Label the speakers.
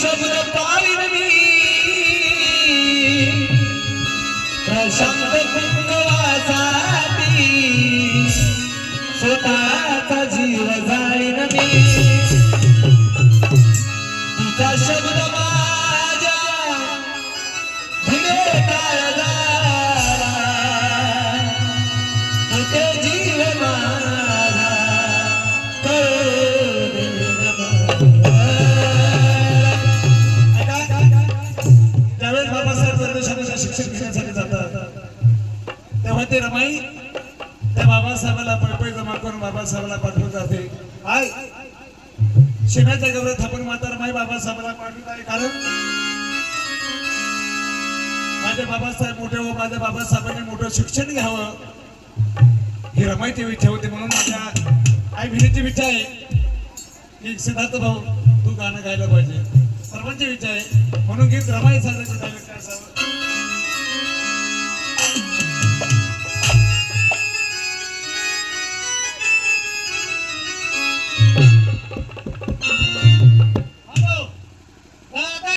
Speaker 1: शब्द पाळीन मी प्रशांत कुंगवासाठी स्वतःचा जीव जाळीन मी तुझा शब्द माझ्या भिडे काळजाला तुझे जीव माझा ज्यावेळेस बाबासाहेब परदेशात शिक्षण घेण्यासाठी जातात तेव्हा ते रमाई त्या बाबासाहेबाला पळपळ जमा करून बाबासाहेबाला पाठवत जाते. आय शेणाच्या गवऱ्यात थापून माता रमाई बाबासाहेबाला पाठवत आहे कारण माझे बाबासाहेब मोठे हो माझ्या बाबासाहेबांनी मोठं शिक्षण घ्यावं ही रमाईची इच्छा होती. म्हणून माझ्या आई भिनीची इच्छा आहे की सिद्धार्थ भाऊ तू गाणं गायला पाहिजे सर्वांची इच्छा आहे म्हणून गीत रमाई साजऱ्याची असावं.